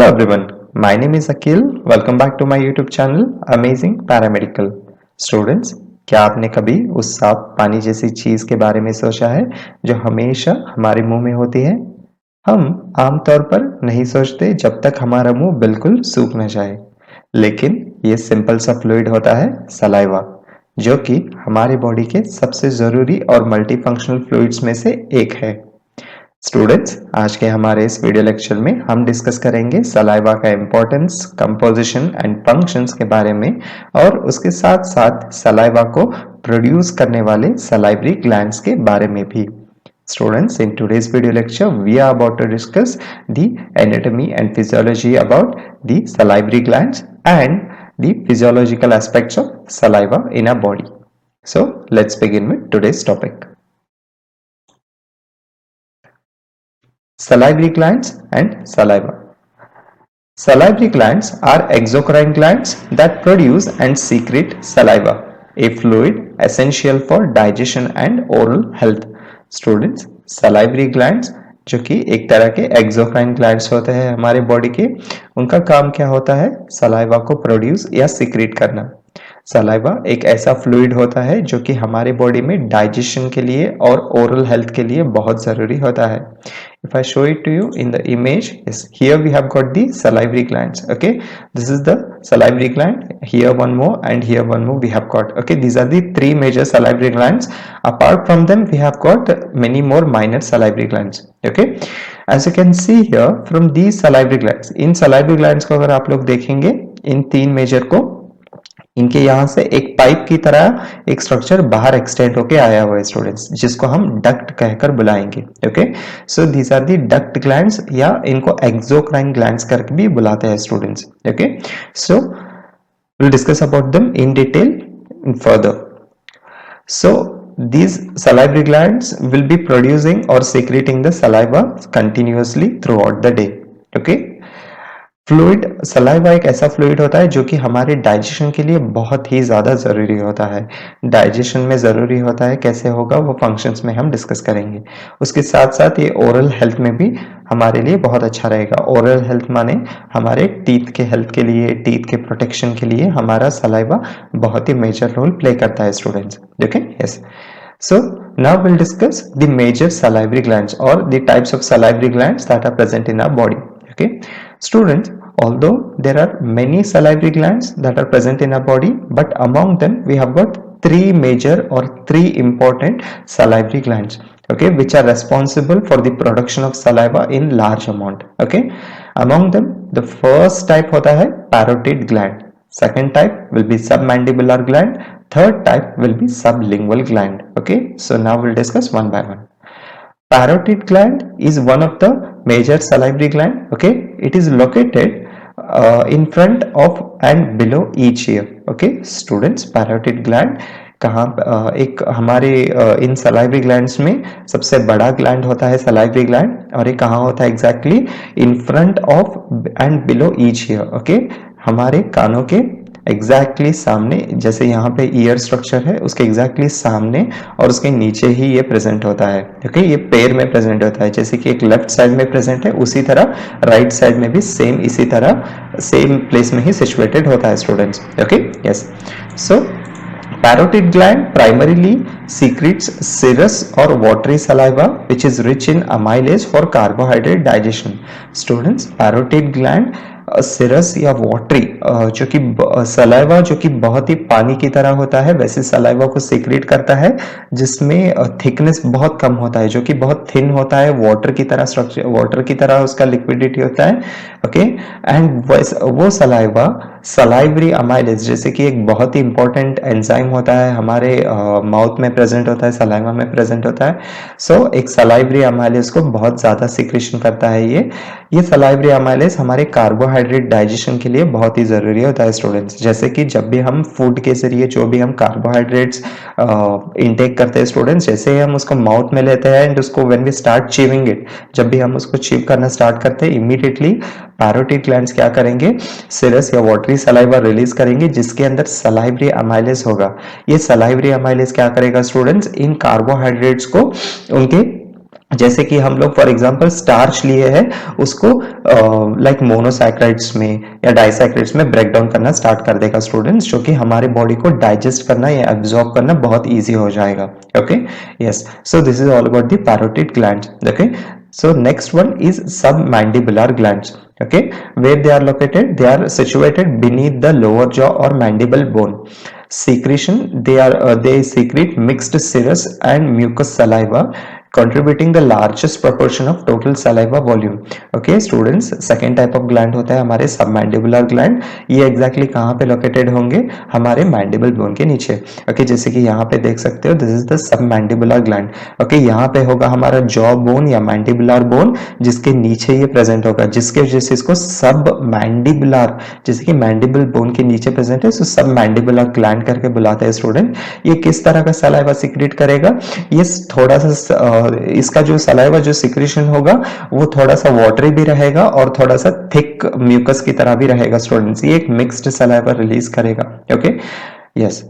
Hello everyone, my name is Akhil. Welcome back to my YouTube channel Amazing Paramedical. Students, क्या आपने कभी उस साफ पानी जैसी चीज के बारे में सोचा है जो हमेशा हमारे मुंह में होती है? हम आमतौर पर नहीं सोचते जब तक हमारा मुंह बिल्कुल सूख न जाए, लेकिन ये सिंपल सा फ्लूइड होता है सलाइवा, जो कि हमारे बॉडी के सबसे जरूरी और मल्टीफंक्शनल फ्लूइड्स में से एक है। स्टूडेंट्स, आज के हमारे इस वीडियो लेक्चर में हम डिस्कस करेंगे सलाइवा का इम्पोर्टेंस, कंपोजिशन एंड फंक्शंस के बारे में और उसके साथ साथ सलाइवा को प्रोड्यूस करने वाले सलाइवरी ग्लैंड्स के बारे में भी। Students, in today's video lecture, we are about to discuss the anatomy and physiology about the salivary glands and the physiological aspects of saliva in our body. So, let's begin with today's topic. Salivary glands and saliva. Salivary glands are exocrine glands that produce and secrete saliva, a fluid essential for digestion and oral health. Students, salivary glands जो कि एक तरह के exocrine glands होते हैं हमारे body के, उनका काम क्या होता है? सलाइवा को प्रोड्यूस या सिक्रीट करना। सलाइवा एक ऐसा फ्लूइड होता है जो कि हमारे बॉडी में डाइजेशन के लिए और ओरल हेल्थ के लिए बहुत जरूरी होता है। If I show it to you in the image, yes, here we have got the salivary glands. Okay, this is the salivary gland. Here one more and here one more we have got. Okay, these are the three major salivary glands. Apart from them, we have got many more minor salivary glands. Okay, as you can see here from these salivary glands, in salivary glands को अगर आप लोग देखेंगे, इन तीन major को, इनके यहाँ से एक पाइप की तरह एक स्ट्रक्चर बाहर एक्सटेंड होके आया हुआ है स्टूडेंट्स, जिसको हम डक्ट कहकर बुलाएंगे। Okay, so these are the duct glands या इनको एक्सोक्राइन ग्लैंड्स करके भी बुलाते हैं students. Okay, so we'll discuss about them in detail further. So these salivary glands will be producing or secreting the saliva continuously throughout the day. Okay, fluid saliva एक ऐसा fluid होता है जो कि हमारे डाइजेशन के लिए बहुत ही ज़्यादा ज़रूरी होता है। डाइजेशन में ज़रूरी होता है, कैसे होगा वो फंक्शंस में हम डिस्कस करेंगे। उसके साथ साथ ये ओरल हेल्थ में भी हमारे लिए बहुत अच्छा रहेगा। ओरल हेल्थ माने हमारे टीथ के हेल्थ के लिए, टीथ के प्रोटेक्शन के लिए हमारा सलाइवा बहुत ही मेजर रोल प्ले करता है students. Okay, yes. So now we'll discuss the major salivary glands or the types of salivary glands that are present in our body. Okay, students, although there are many salivary glands that are present in our body, but among them we have got three major or three important salivary glands, okay, which are responsible for the production of saliva in large amount. Okay, among them the first type hota hai parotid gland, second type will be submandibular gland, third type will be sublingual gland. Okay, so now we'll discuss one by one. Parotid gland is one of the major salivary gland. Okay, it is located in front of and below each ear. Okay, students, parotid gland कहाँ एक हमारे इन salivary glands में सबसे बड़ा gland होता है salivary gland, और ये कहाँ होता है exactly? In front of and below each year. Okay, हमारे कानों के एग्जैक्टली सामने, जैसे यहाँ पे ईयर स्ट्रक्चर है उसके एग्जैक्टली सामने और उसके नीचे ही ये प्रेजेंट होता है। ओके, ये पैर में प्रेजेंट होता है, जैसे कि एक लेफ्ट साइड में प्रेजेंट है उसी तरह राइट साइड में भी सेम इसी तरह सेम प्लेस में ही सिचुएटेड होता है students. Okay, yes. So parotid gland primarily secretes serous or watery saliva which is rich in amylase for carbohydrate digestion. Students, parotid gland सिरस या वॉटरी जो कि सलाइवा जो कि बहुत ही पानी की तरह होता है, वैसे सलाइवा को सीक्रेट करता है जिसमें थिकनेस बहुत कम होता है, जो कि बहुत थिन होता है, वाटर की तरह स्ट्रक्चर, वाटर की तरह उसका लिक्विडिटी होता है। ओके, एंड वो सलाइवा सलाइवरी अमाइलेज, जैसे कि एक बहुत ही इंपॉर्टेंट एंजाइम होता है हमारे माउथ में प्रेजेंट होता है, सलाइवा में प्रेजेंट होता है। सो एक सलाइवरी अमाइलेज को बहुत ज्यादा सिक्रेशन करता है ये सलाइवरी अमाइलेज हमारे कार्बोहाइड्रेट डाइजेशन के लिए बहुत ही जरूरी होता है स्टूडेंट्स। जैसे कि जब भी हम फूड के जरिए जो भी हम कार्बोहाइड्रेट्स इनटेक करते हैं स्टूडेंट्स, जैसे ही हम उसको माउथ में लेते हैं एंड उसको when we start chewing it, जब भी हम उसको चीव करना स्टार्ट करते हैं, इमीडिएटली पैरोटिड ग्लैंड्स क्या करेंगे? सिरस या वाटरी सलाइवा रिलीज करेंगे जिसके अंदर सलाइवरी अमाइलेज होगा। ये सलाइवरी अमाइलेज क्या करेगा स्टूडेंट्स? इन कार्बोहाइड्रेट्स को उनके जैसे कि हम लोग फॉर एग्जांपल स्टार्च लिए है, उसको लाइक मोनोसैकराइड्स में या डाइसैकराइड्स में ब्रेक डाउन करना स्टार्ट कर देगा स्टूडेंट्स, जो कि हमारे बॉडी को डाइजेस्ट करना या एब्जॉर्ब करना बहुत इजी हो जाएगा. Okay, yes, so this is all about the parotid glands. Okay, so next one is submandibular glands. Okay, where they are located? They are situated beneath the lower jaw or mandible bone. Secretion, they secrete mixed serous and mucous saliva, contributing the largest proportion of total saliva volume. Okay students, second type of gland होता है हमारे submandibular gland. ये exactly कहाँ पे located होंगे? हमारे mandible bone के नीचे. Okay, जैसे कि यहाँ पे देख सकते हो, this is the submandibular gland. Okay, यहाँ पे होगा हमारा jaw bone या mandibular bone, जिसके नीचे ये present होगा, जिसके वजह से इसको submandibular, जैसे कि mandible bone के नीचे present है, so submandibular gland करके बुलाते हैं स्टूडेंट. ये किस तरह का सलाइवा सिक्रेट करेगा? ये थोड़ा सा इसका जो सलाइवा जो सिक्रेशन होगा वो थोड़ा सा वाटरी भी रहेगा और थोड़ा सा थिक म्यूकस की तरह भी रहेगा स्टूडेंट्स. ये एक मिक्स्ड सलाइवा रिलीज करेगा. Okay, yes.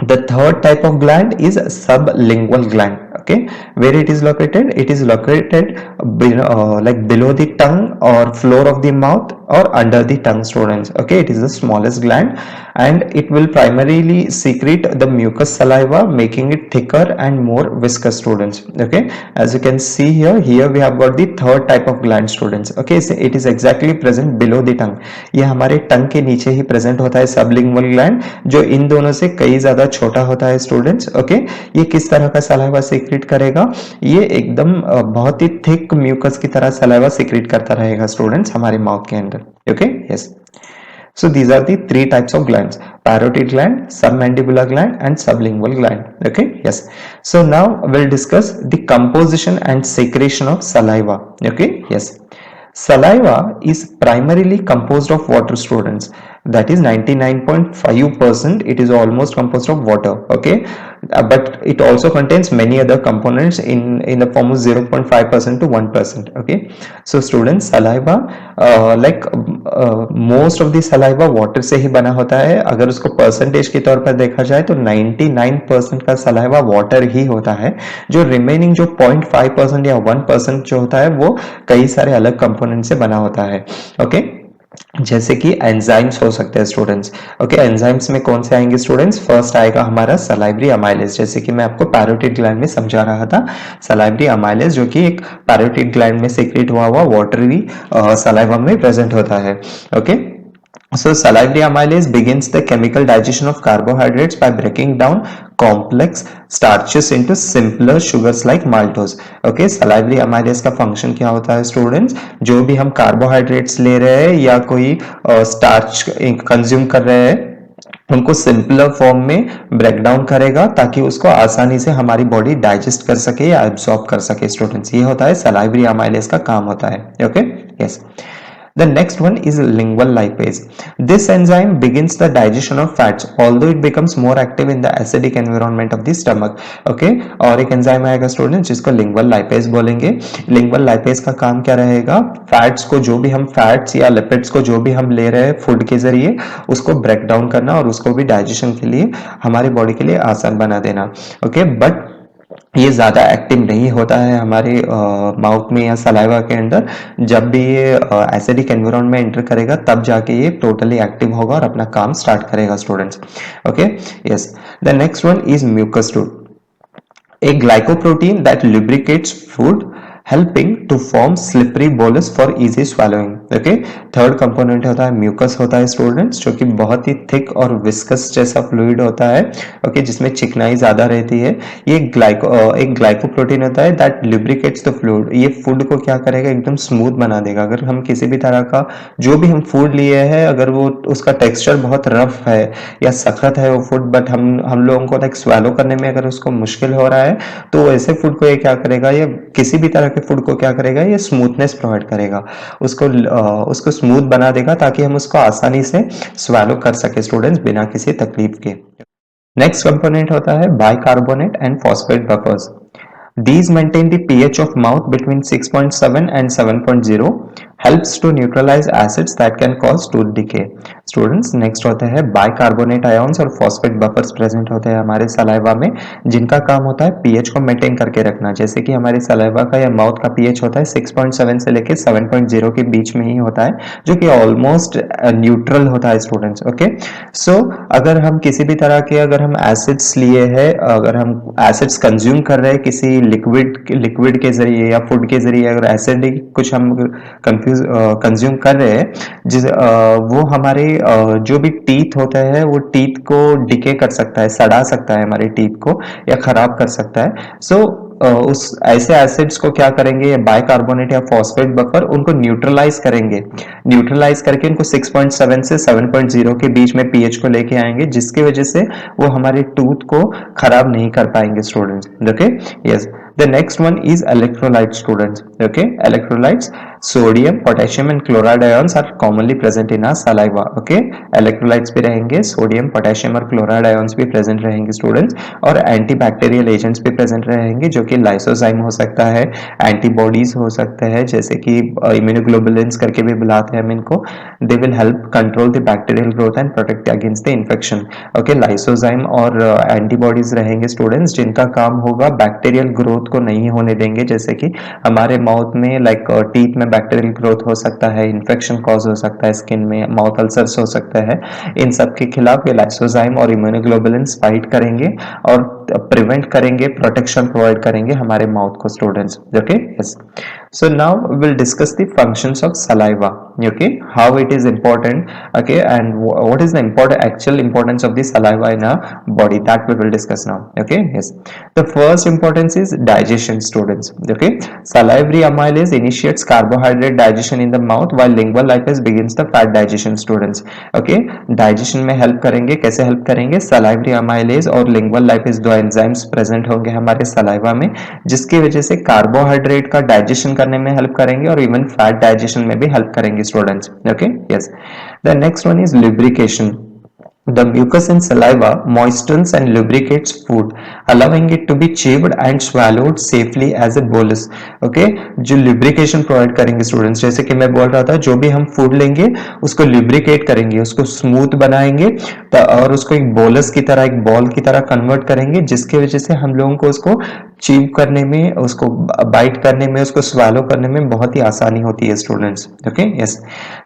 The third type of gland is sublingual gland. Okay, where it is located? It is located like below the tongue or floor of the mouth or under the tongue students. Okay, it is the smallest gland and it will primarily secrete the mucous saliva, making it thicker and more viscous students. Okay, as you can see here we have got the third type of gland students. Okay, so it is exactly present below the tongue. ये हमारे टंग के नीचे ही present होता है sublingual gland, जो इन दोनों से कई ज्यादा छोटा होता है स्टूडेंट्स. ओके, ये किस तरह का सलाइवा सीक्रेट करेगा? ये एकदम बहुत ही थिक म्यूकस की तरह सलाइवा सीक्रेट करता रहेगा स्टूडेंट्स हमारे माउथ के अंदर. Okay, yes. So these are the three types of glands: parotid gland, submandibular gland and sublingual gland. Okay, yes. So now we'll discuss the composition and secretion of saliva. Okay, yes. Saliva is primarily composed of water students, that is 99.5%. It is almost composed of water. Okay, but it also contains many other components in the form of 0.5% to 1%. Okay, so students, saliva most of the saliva water से ही बना होता है. अगर उसको percentage के तौर पर देखा जाए तो 99% का सलाइवा वाटर ही होता है. जो रिमेनिंग जो 0.5% या 1% जो होता है वो कई सारे अलग कंपोनेंट से बना होता है. ओके, जैसे कि एंजाइम्स हो सकते हैं स्टूडेंट्स. ओके, एंजाइम्स में कौन से आएंगे स्टूडेंट्स? फर्स्ट आएगा हमारा सलाइवरी अमाइलेज, जैसे कि मैं आपको पैरोटिड ग्लैंड में समझा रहा था. सलाइवरी अमाइलेज जो कि एक पैरोटिड ग्लैंड में सीक्रेट हुआ वाटरी सलाइवा में प्रेजेंट होता है. Okay, so salivary amylase begins the chemical digestion of carbohydrates by breaking down complex starches into simpler sugars like maltose. Okay, salivary amylase का function क्या होता है स्टूडेंट्स? जो भी हम कार्बोहाइड्रेट्स ले रहे हैं या कोई स्टार्च कंज्यूम कर रहे हैं, उनको सिंपलर फॉर्म में ब्रेक डाउन करेगा ताकि उसको आसानी से हमारी बॉडी डाइजेस्ट कर सके या एब्सॉर्ब कर सके स्टूडेंट्स. ये होता है सलाइवरी अमाइलेज का काम होता है. Okay, yes. The next one is lingual lipase. This enzyme begins the digestion of fats, although it becomes more active in the acidic environment of the stomach. Okay, और एक enzyme आएगा student जिसको lingual lipase बोलेंगे. lingual lipase का काम क्या रहेगा? Fats को, जो भी हम फैट्स या लिपिड्स को जो भी हम ले रहे हैं फूड के जरिए, उसको ब्रेक डाउन करना और उसको भी डाइजेशन के लिए हमारी बॉडी के लिए आसान बना देना. ओके, बट ये ज़्यादा एक्टिव नहीं होता है हमारे माउथ में या सलाइवा के अंदर. जब भी ये एसिडिक एनवायरनमेंट में एंटर करेगा तब जाके ये टोटली एक्टिव होगा और अपना काम स्टार्ट करेगा students. Okay, yes. The next one is mucus tooth, a glycoprotein that lubricates food, helping to form slippery bolus for easy swallowing. Okay, third component होता है म्यूकस होता है स्टूडेंट्स, जो कि बहुत ही थिक और विस्कस जैसा फ्लूइड होता है. ओके, जिसमें चिकनाई ज्यादा रहती है. ये एक ग्लाइकोप्रोटीन होता है दैट lubricates द फ्लूइड. ये फूड को क्या करेगा? एकदम स्मूथ बना देगा. अगर हम किसी भी तरह का जो भी हम फूड लिए हैं, अगर वो उसका टेक्सचर बहुत रफ है या सख्त है वो फूड, बट हम लोगों को लाइक स्वैलो करने में अगर उसको मुश्किल हो रहा है, तो ऐसे फूड को ये क्या करेगा? ये किसी भी तरह के फूड को क्या करेगा? ये स्मूथनेस प्रोवाइड करेगा, उसको स्मूथ बना देगा ताकि हम उसको आसानी से स्वैलो कर सके स्टूडेंट्स बिना किसी तकलीफ के. नेक्स्ट कंपोनेंट होता है bicarbonate and phosphate buffers. These maintain the pH of mouth between 6.7 and 7.0. helps to neutralize acids that can cause tooth decay. Students next होते हैं बाइकार्बोनेट आयंस और फॉस्फेट बफर्स प्रेजेंट होते हैं हमारे सलाइवा में, जिनका काम होता है पीएच को मेंटेन करके रखना। जैसे कि हमारे सलाइवा का या माउथ का पीएच होता है 6.7 से लेके 7.0 के बीच में ही होता है, जो कि ऑलमोस्ट न्यूट्रल होता है स्टूडेंट्स। ओके, सो अगर हम किसी भी तरह के अगर हम एसिड्स लिए हैं, अगर हम एसिड्स कंज्यूम कर रहे हैं किसी लिक्विड के जरिए या फूड के जरिए, अगर एसिड कुछ हम कंज्यूम कर रहे हैं वो हमारे जो भी टीथ होता है वो टीथ को डिके कर सकता है, सड़ा सकता है हमारे टीथ को या खराब कर सकता है। सो उस ऐसे एसिड्स को क्या करेंगे, बाइकार्बोनेट या फॉस्फेट बफर उनको न्यूट्रलाइज करेंगे, न्यूट्रलाइज करके उनको 6.7 से 7.0 के बीच में पीएच को लेके आएंगे, जिसकी वजह से वो हमारे टूथ को खराब नहीं कर पाएंगे students. Okay, yes. The next one is electrolytes, students. Okay, electrolytes, sodium, potassium and chloride ions are commonly present in our saliva. Okay, electrolytes भी रहेंगे, sodium, potassium और chloride ions भी present रहेंगे students, और antibacterial agents भी present रहेंगे, जो कि lysozyme हो सकता है, antibodies हो सकते हैं, जैसे कि immunoglobulins करके भी बुलाते हैं हम इनको। They will help control the bacterial growth and protect against the infection. Okay, lysozyme और antibodies रहेंगे students, जिनका काम होगा बैक्टीरियल ग्रोथ को नहीं होने देंगे। जैसे कि हमारे माउथ में लाइक टीथ में बैक्टीरियल ग्रोथ हो सकता है, इन्फेक्शन कॉज हो सकता है, स्किन में माउथ अल्सर्स हो सकता है, इन सब के खिलाफ ये लाइसोजाइम और इम्यूनोग्लोबुलिन्स फाइट करेंगे और प्रिवेंट करेंगे, प्रोटेक्शन प्रोवाइड करेंगे हमारे माउथ को students. Okay, yes. So now we will discuss the functions of saliva. Okay, how it is important. Okay, and what is the actual importance of the saliva in our body, that we will discuss now. Okay, yes. The first importance is digestion, students. Okay, salivary amylase initiates carbohydrate digestion in the mouth, while lingual lipase begins the fat digestion, students. Okay, digestion में help करेंगे, कैसे help करेंगे, salivary amylase और lingual lipase दो enzymes present होंगे हमारे saliva में, जिसकी वजह से कार्बोहाइड्रेट का डाइजेशन करने में हेल्प करेंगे और इवन फैट डाइजेशन में भी हेल्प करेंगे students. Okay, yes. The next one is lubrication. The mucus in saliva moistens and lubricates food, allowing it to be chewed and swallowed safely as a bolus. Okay, जो lubrication provide करेंगे students, जैसे कि मैं बोल रहा था, जो भी हम food लेंगे उसको lubricate करेंगे, उसको smooth बनाएंगे और उसको एक bolus की तरह, एक ball की तरह convert करेंगे, जिसकी वजह से हम लोगों को उसको चीव करने में, उसको बाइट करने में, उसको swallow करने में बहुत ही आसानी होती है students. Okay, yes.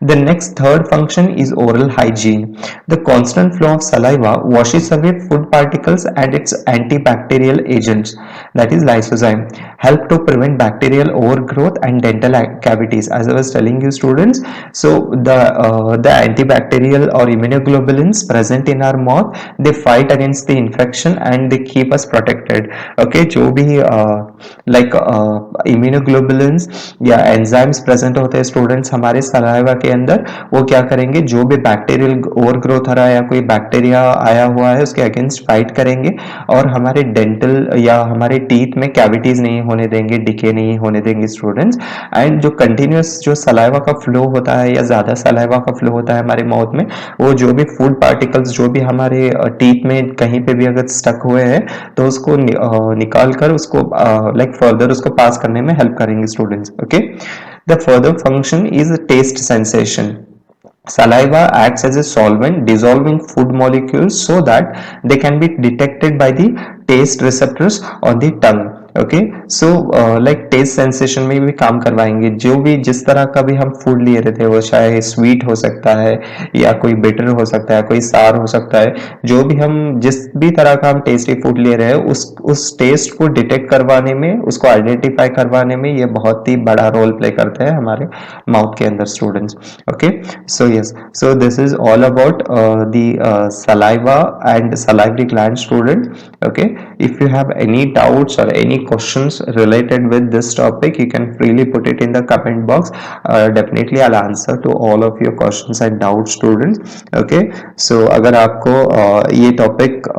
The next third function is oral hygiene. The constant flow of saliva washes away food particles and its antibacterial agents, that is lysozyme, help to prevent bacterial overgrowth and dental cavities, as I was telling you students. So the antibacterial or immunoglobulins present in our mouth, they fight against the infection and they keep us protected. Okay, जो भी like immunoglobulins या enzymes present होते हैं students हमारे saliva के अंदर, वो क्या करेंगे, जो भी बैक्टीरियल ओवरग्रोथ हो रहा है या कोई बैक्टीरिया आया हुआ है उसके अगेंस्ट फाइट करेंगे और हमारे डेंटल या हमारे टीथ में कैविटीज नहीं होने देंगे, डिके नहीं होने देंगे स्टूडेंट्स। एंड जो कंटिन्यूस जो सलाइवा का फ्लो होता है या ज्यादा सलाइवा का फ्लो होता है हमारे माउथ में, वो जो भी फूड पार्टिकल्स जो भी हमारे टीथ में कहीं पे भी अगर स्टक हुए हैं तो उसको निकाल कर उसको लाइक फर्दर उसको पास करने में हेल्प करेंगे students. Okay, the further function is taste sensation. Saliva acts as a solvent, dissolving food molecules so that they can be detected by the taste receptors on the tongue. Okay, so like taste sensation में भी काम करवाएंगे। जो भी जिस तरह का भी हम फूड लिए रहते हैं, वो चाहे स्वीट हो सकता है या कोई बिटर हो सकता है, कोई सार हो सकता है, जो भी हम जिस भी तरह का हम टेस्टी फूड ले रहे हैं उस टेस्ट को डिटेक्ट करवाने में, उसको आइडेंटिफाई करवाने में ये बहुत ही बड़ा रोल प्ले करते हैं हमारे माउथ के अंदर students. Okay, so yes, so this is all about the saliva and salivary gland students. Okay, if you have any doubts or any questions related with this topic, you can freely put it in the comment box. Definitely I'll answer to all of your questions and doubts students. Okay, so अगर आपको ये topic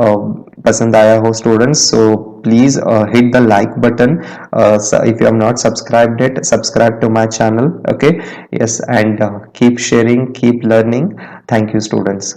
पसंद आया हो students, so please hit the like button. So if you have not subscribed it, subscribe to my channel. Okay, yes, and keep sharing, keep learning. Thank you students.